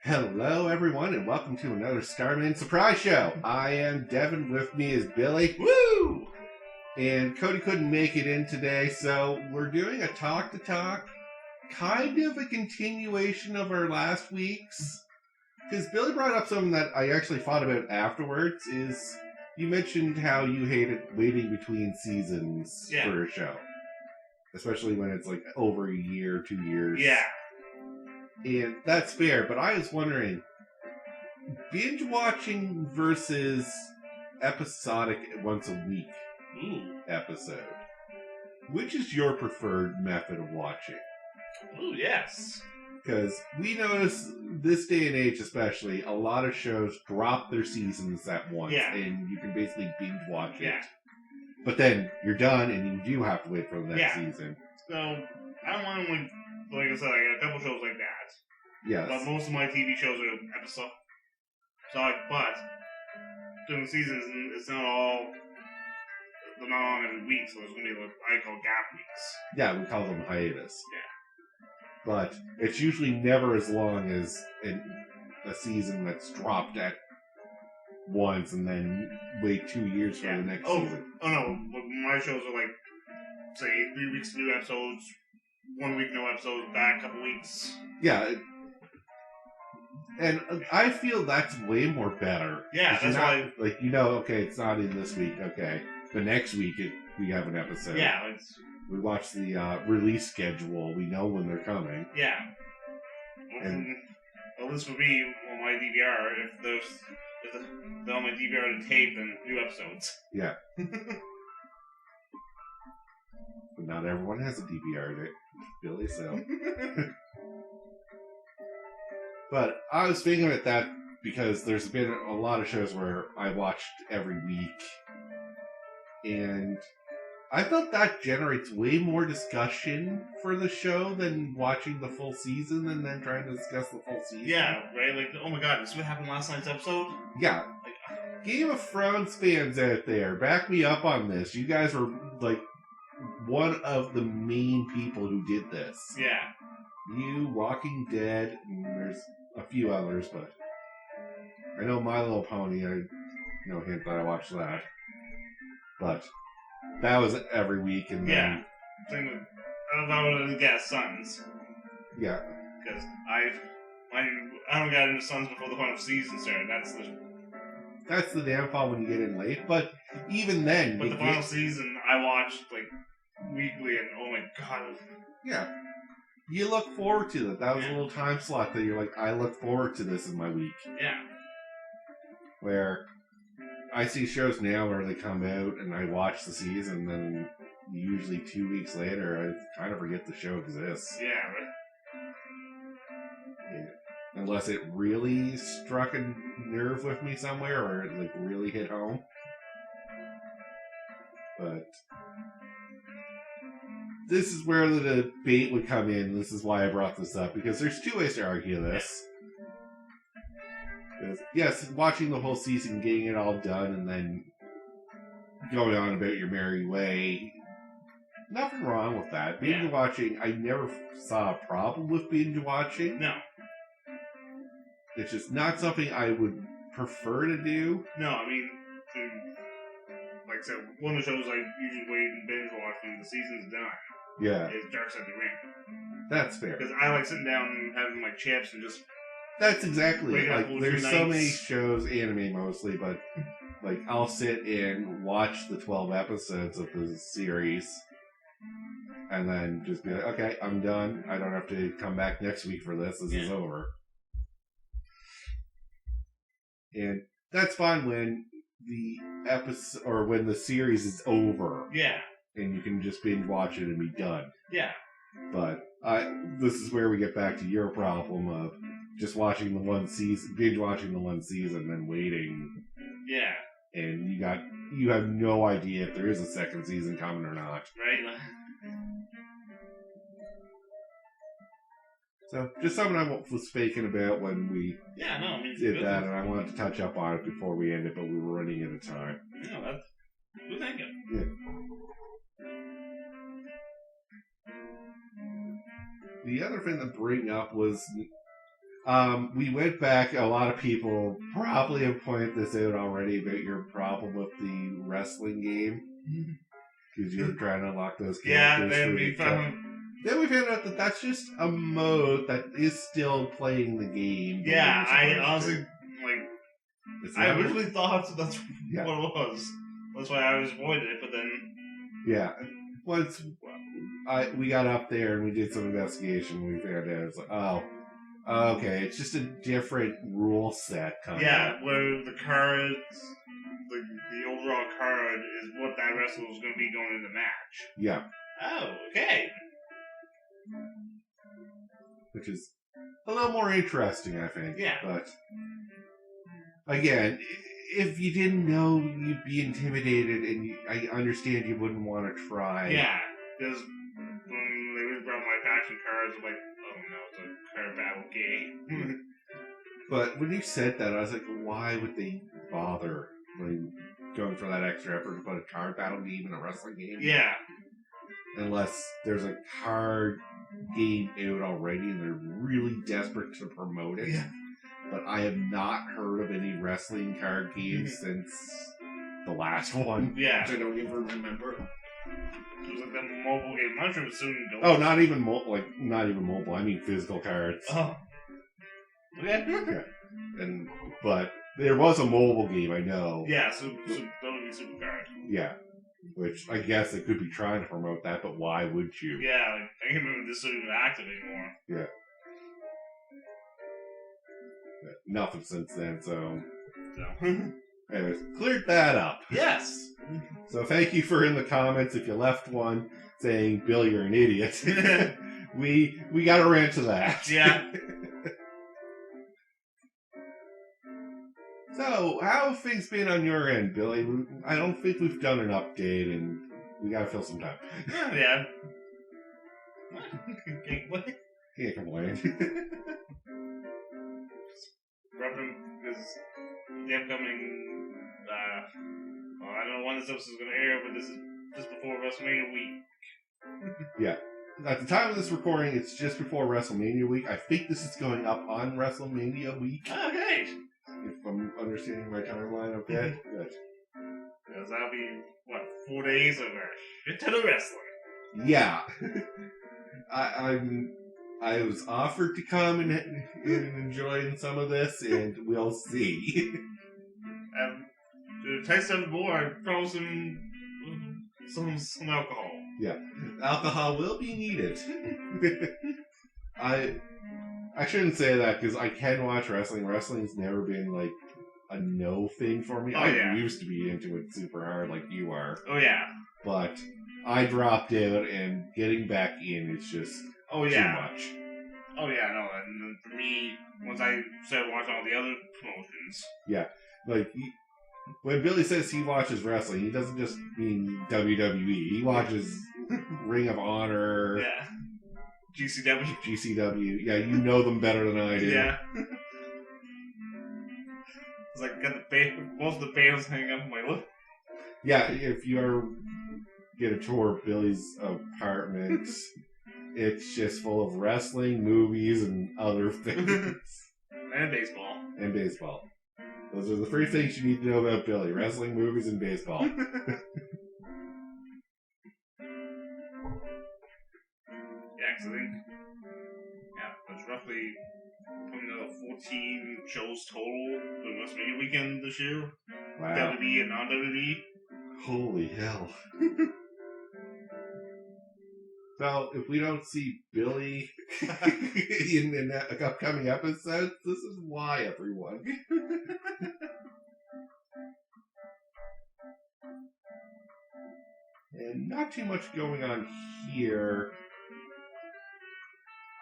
Hello, everyone, and welcome to another Starmen surprise show. I am Devin. With me is Billie. Woo! And Cody couldn't make it in today, so we're doing a talk to talk, kind of a continuation of our last week's. Because Billie brought up something that I actually thought about afterwards. Is you mentioned how you hated waiting between seasons for a show, especially when it's like over a year, 2 years. Yeah. And that's fair, but I was wondering, binge watching versus episodic once a week episode, which is your preferred method of watching? Ooh, yes. Because we notice this day and age especially, a lot of shows drop their seasons at once, and you can basically binge watch it. But then you're done, and you do have to wait for the next season. So, I don't want to, like I said, I got a couple shows like that. Yes. But most of my TV shows are episodic, but during the seasons, it's not all, they're not on every week, so there's going to be what I call gap weeks. Yeah, we call them hiatus. Yeah. But it's usually never as long as a season that's dropped at once and then wait 2 years for the next season. Oh no, my shows are like, say, 3 weeks new episodes, 1 week no episodes, back a couple weeks. Yeah. And I feel that's way more better. Yeah, that's why. Like, okay, it's not in this week. Okay. The next week, we have an episode. Yeah. We watch the release schedule. We know when they're coming. Yeah. And well, this would be on my DVR. If they're on my DVR to tape, then new episodes. Yeah. But not everyone has a DVR, Billie, so. But I was thinking about that because there's been a lot of shows where I watched every week. And I thought that generates way more discussion for the show than watching the full season and then trying to discuss the full season. Yeah, right? Like, oh my god, this is what happened last night's episode? Yeah. Game of Thrones fans out there, back me up on this. You guys were, like, one of the main people who did this. Yeah. You, Walking Dead, and there's a few others, but I know My Little Pony, hint that I watched that. But that was every week, and then... Yeah. I would guess Sons. Yeah. Because I don't got into Sons before the final season started. That's the downfall when you get in late, but even then... But the final season, I watched, like, weekly, and oh my god. Yeah. You look forward to that. That was a little time slot that you're like, I look forward to this in my week. Yeah. Where I see shows now where they come out and I watch the season, and then usually 2 weeks later, I kind of forget the show exists. Yeah, right? Yeah. Unless it really struck a nerve with me somewhere, or it like really hit home. But this is where the debate would come in. This is why I brought this up, because there's two ways to argue this. Yes, watching the whole season, getting it all done, and then going on about your merry way. Nothing wrong with that. Binge watching, I never saw a problem with binge watching. No. It's just not something I would prefer to do. No, I mean, like I said, one of the shows I usually wait and binge watch when the season's done. Yeah. Is Dark Side of the Ring. That's fair. Because I like sitting down and having my chips and just... That's exactly it. Like, there's so many shows, anime mostly, but like I'll sit and watch the 12 episodes of the series and then just be like, okay, I'm done. I don't have to come back next week for this. This is over. And that's fine when the episode or when the series is over. Yeah. And you can just binge watch it and be done. Yeah. But this is where we get back to your problem of just watching the one season, binge watching the one season, and waiting. Yeah. And you have no idea if there is a second season coming or not. Right. So, just something I was faking about when we did that, and I wanted to touch up on it before we ended, but we were running out of time. Yeah, that's good thinking. Yeah. The other thing to bring up was We went back. A lot of people probably have pointed this out already about your problem with the wrestling game. Because you're trying to unlock those characters. Yeah, then we found out that that's just a mode that is still playing the game. Yeah, I honestly, I originally thought that's what it was. That's why I was avoiding it, but then... Yeah. Once we got up there and we did some investigation, we found out it's like, oh, okay, it's just a different rule set. Yeah, where the cards, the overall card is what that wrestler is going to be going in the match. Yeah. Oh, okay. Which is a little more interesting, I think. Yeah. But, again, if you didn't know, you'd be intimidated, and I understand you wouldn't want to try. Yeah, because when they really brought my faction cards, I'm like, oh no, it's a card battle game. But when you said that, I was like, why would they bother going for that extra effort to put a card battle game in a wrestling game? Yeah. Unless there's a card game out already and they're really desperate to promote it. Yeah. But I have not heard of any wrestling card games since the last one. Yeah. Which I don't even remember. It was like that mobile game. I'm sure soon. Oh, not even mobile. I mean physical cards. Oh. Okay. Yeah. But there was a mobile game, I know. Yeah, so that would be super card. Yeah. Which I guess they could be trying to promote that, but why would you? Yeah, I can't remember this isn't even active anymore. Yeah. Nothing since then, so. Anyways, cleared that up. Yes. So thank you for in the comments if you left one saying Bill, you're an idiot. we got around to that. Yeah. So, how have things been on your end, Billy? I don't think we've done an update, and we gotta fill some time. Yeah. Can't complain. Repping because the upcoming, I don't know when this episode is going to air, but this is just before WrestleMania week. Yeah. At the time of this recording, it's just before WrestleMania week. I think this is going up on WrestleMania week. Okay. If I'm understanding my timeline, okay? Good. Because that'll be, 4 days of a shit ton of wrestling. Yeah. I was offered to come and enjoy some of this, and we'll see. To taste them more, I promise some alcohol. Yeah. Alcohol will be needed. I shouldn't say that, because I can watch wrestling. Wrestling's never been, a no thing for me. Oh, I used to be into it super hard like you are. Oh, yeah. But I dropped out, and getting back in is just too much. Oh, yeah, no. And for me, once I started watching all the other promotions. Yeah. When Billy says he watches wrestling, he doesn't just mean WWE. He watches Ring of Honor. Yeah. GCW. Yeah, you know them better than I do. Yeah. It's got most of the fans hanging up my lip. Yeah, if you ever get a tour of Billy's apartment, it's just full of wrestling, movies, and other things. And baseball. Those are the three things you need to know about Billy: wrestling, movies, and baseball. Yeah, because I think, there's roughly another 14 shows total for the WrestleMania weekend this year. Wow. WWE and non-WWE. Holy hell. So, if we don't see Billy in the upcoming episodes, this is why, everyone. And not too much going on here.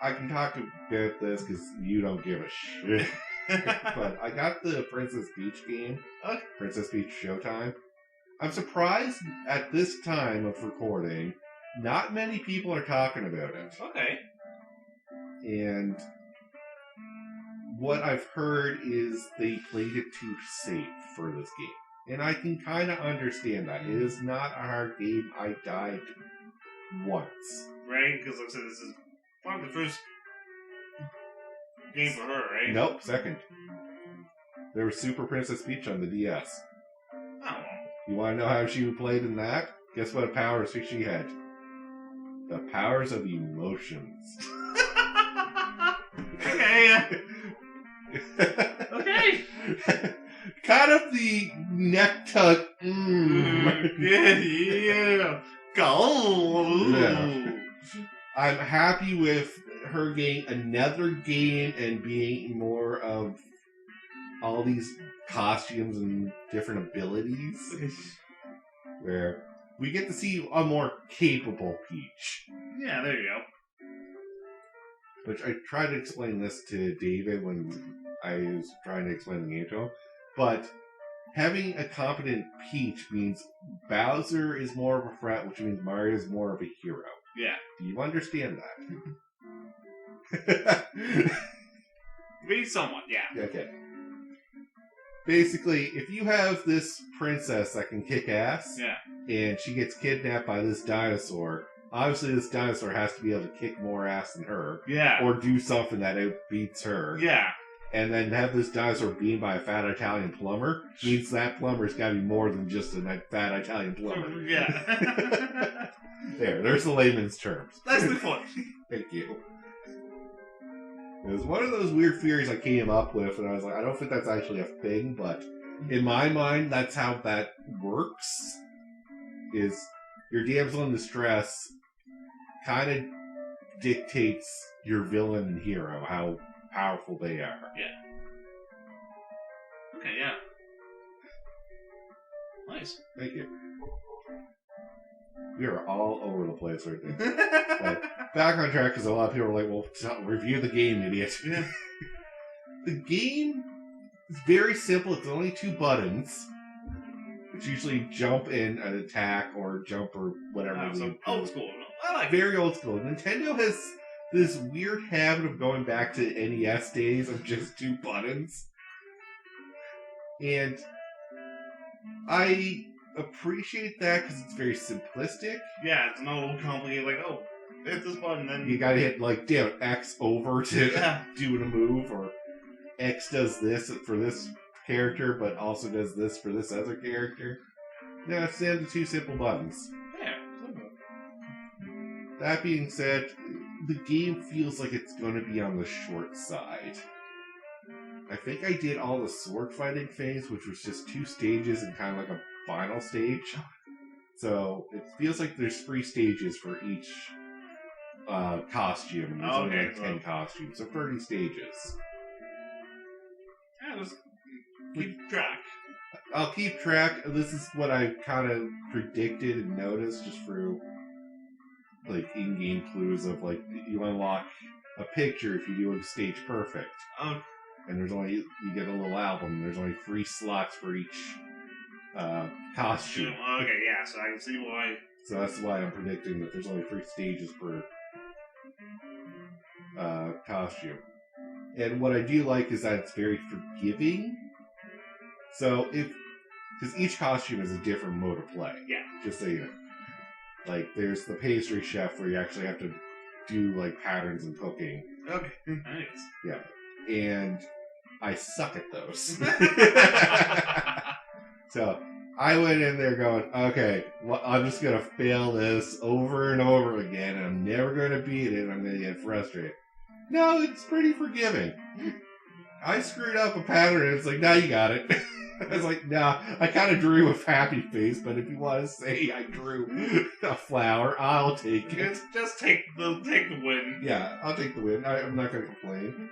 I can talk about this because you don't give a shit. But I got the Princess Peach game. Princess Peach Showtime. I'm surprised at this time of recording, not many people are talking about it. Okay. And what I've heard is they played it too safe for this game. And I can kind of understand that. It is not a hard game. I died once. Right? Because like I said, this is probably the first game for her, right? Nope, second. There was Super Princess Peach on the DS. Oh, well. You want to know how she played in that? Guess what powers she had? The powers of emotions. Okay. Okay. Kind of the neck tuck. Yeah. Go. Yeah. I'm happy with her getting another game and being more of all these costumes and different abilities. Where we get to see a more capable Peach. Yeah, there you go. Which I tried to explain this to David when I was trying to explain the game to him. But having a competent Peach means Bowser is more of a threat, which means Mario is more of a hero. Yeah. Do you understand that? Maybe somewhat, yeah. Okay. Basically, if you have this princess that can kick ass, Yeah. and she gets kidnapped by this dinosaur, obviously this dinosaur has to be able to kick more ass than her. Yeah. Or do something that outbeats her. Yeah. And then have this dinosaur beaten by a fat Italian plumber means that plumber's got to be more than just a fat Italian plumber. Yeah. There's the layman's terms. That's the point. Thank you. It was one of those weird theories I came up with, and I was like, I don't think that's actually a thing, but in my mind, that's how that works. Is your damsel in distress kind of dictates your villain and hero, how powerful they are. Yeah. Okay, yeah. Nice. Thank you. We are all over the place right now. But back on track, because a lot of people are like, well, review the game, idiot. Yeah. The game is very simple. It's only 2 buttons. It's usually jump and an attack, or jump, or whatever. Old school. I like it. Very old school. Nintendo has this weird habit of going back to NES days of just 2 buttons. And I appreciate that because it's very simplistic. Yeah, it's not all complicated, like, oh, hit this button, then... You gotta hit, like, damn, X over to do a move, or X does this for this character, but also does this for this other character. No, it's down to 2 simple buttons. Yeah. That being said, the game feels like it's going to be on the short side. I think I did all the sword fighting phase, which was just 2 stages and kind of like a final stage. So it feels like there's 3 stages for each costume. There's only like 10 costumes, so 30 stages. Yeah, just keep track. I'll keep track. This is what I kind of predicted and noticed just through like in-game clues of like you unlock a picture if you do a stage perfect. And there's only, you get a little album. There's only 3 slots for each costume. Okay, yeah, so I can see why. So that's why I'm predicting that there's only 3 stages per costume. And what I do like is that it's very forgiving. So because each costume is a different mode of play. Yeah. Just so you know. Like, there's the pastry chef where you actually have to do, like, patterns and cooking. Okay, nice. Yeah. And I suck at those. So, I went in there going, okay, well, I'm just going to fail this over and over again, and I'm never going to beat it, and I'm going to get frustrated. No, it's pretty forgiving. I screwed up a pattern, and it's like, now you got it. I was like, nah, I kind of drew a happy face, but if you want to say I drew a flower, I'll take it. Just take the win. Yeah, I'll take the win. I'm not going to complain.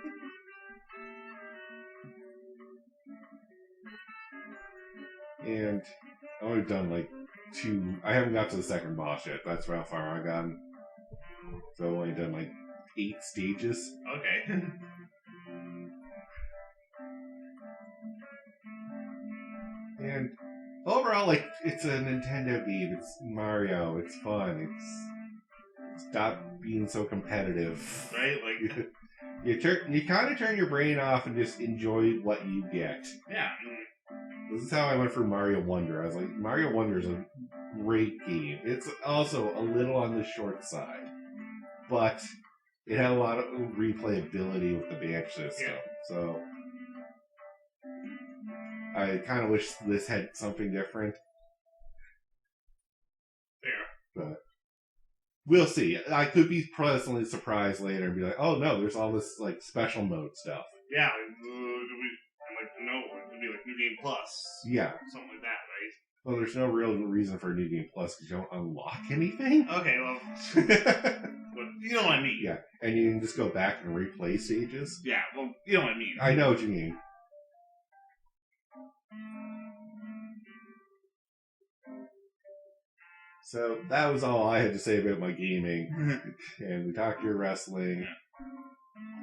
And I've only done like 2. I haven't got to the second boss yet. That's how far I've gotten. So I've only done like 8 stages. Okay. And overall, like, it's a Nintendo game. It's Mario. It's fun. Stop being so competitive. Right? Like, you kind of turn your brain off and just enjoy what you get. Yeah. This is how I went for Mario Wonder. I was like, Mario Wonder is a great game. It's also a little on the short side, but it had a lot of replayability with the Binge system. Yeah. So I kind of wish this had something different. Fair. But we'll see. I could be pleasantly surprised later and be like, oh no, there's all this like special mode stuff. Yeah, it could be like New Game Plus. Yeah. Something like that, right? Well, there's no real reason for a New Game Plus because you don't unlock anything. Okay, well, but you know what I mean. Yeah, and you can just go back and replay stages. Yeah, well, you know what I mean. I know what you mean. So that was all I had to say about my gaming. And we talked your wrestling.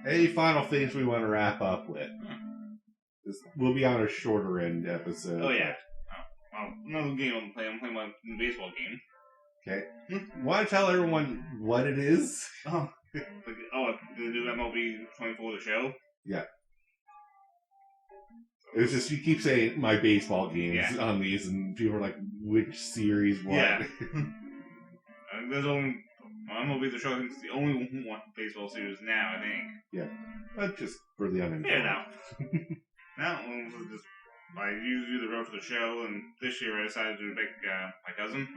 Any final things we want to wrap up with? This will be on a shorter end episode. Oh, yeah. Another game I'm playing my baseball game. Okay. Want to tell everyone what it is? The new MLB 24 the show? Yeah. It was just, you keep saying my baseball games on these, and people are like, which series, what? Yeah. There's only, MLB the show, I think it's the only one baseball series now, I think. Yeah. But just for the uninformed. Yeah, That one was just, I usually do the road for the show, and this year I decided to make my cousin.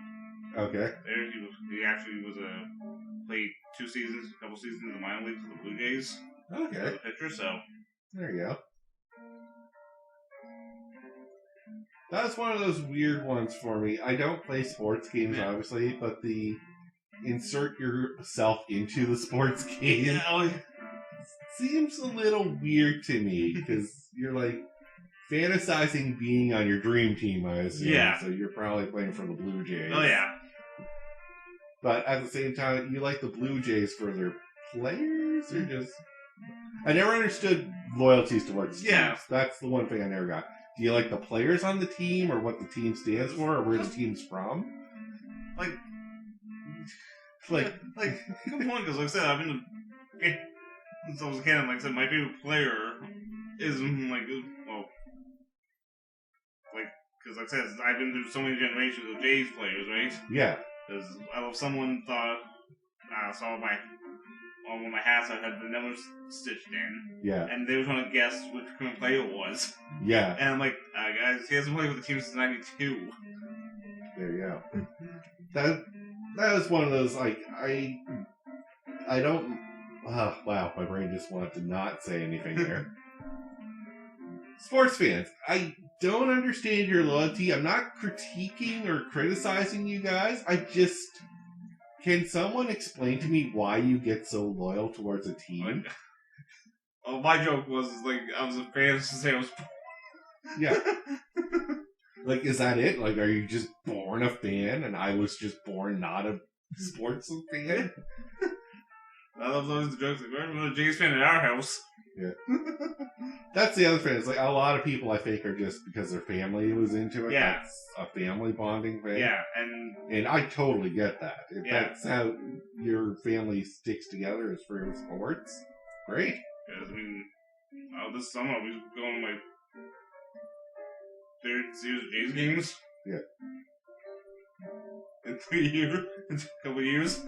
Okay. He actually was played a couple seasons in the minor leagues with the Blue Jays. Okay. As a pitcher, so. There you go. That's one of those weird ones for me. I don't play sports games, obviously, but the insert yourself into the sports game seems a little weird to me, because you're like fantasizing being on your dream team, I assume. Yeah. So you're probably playing for the Blue Jays. Oh, yeah. But at the same time, you like the Blue Jays for their players, or just... I never understood loyalties towards teams. That's the one thing I never got. Do you like the players on the team, or what the team stands for, or where the team's from? Like, good point, because like I said, I've been since I was a kid, and like I said, my favorite player is, because like I said, I've been through so many generations of Jays players, right? Yeah. Because someone thought, saw on one of my hats I had vanilla stitched in. Yeah. And they were trying to guess which current player it was. Yeah. And I'm like, guys, he hasn't played with the team since '92. There you go. That was one of those, like, I don't... wow, my brain just wanted to not say anything there. Sports fans, I don't understand your loyalty. I'm not critiquing or criticizing you guys. I just... Can someone explain to me why you get so loyal towards a team? My joke was, like, I was a fan since I was... Yeah. Like, is that it? Like, are you just born a fan and I was just born not a sports fan? I love always the jokes. Like, we're a Jays fan in our house. Yeah. That's the other thing. It's like, a lot of people, I think, are just because their family was into it. Yeah. That's a family bonding thing. Yeah, and I totally get that. If Yeah. that's how your family sticks together is for sports, great. Because, I mean, this summer we was going to my third series of Jays games. Yeah. In 3 years. In a couple of years.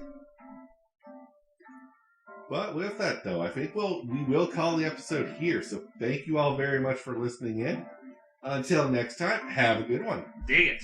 But with that, though, I think we will call the episode here. So thank you all very much for listening in. Until next time, have a good one. Dig it.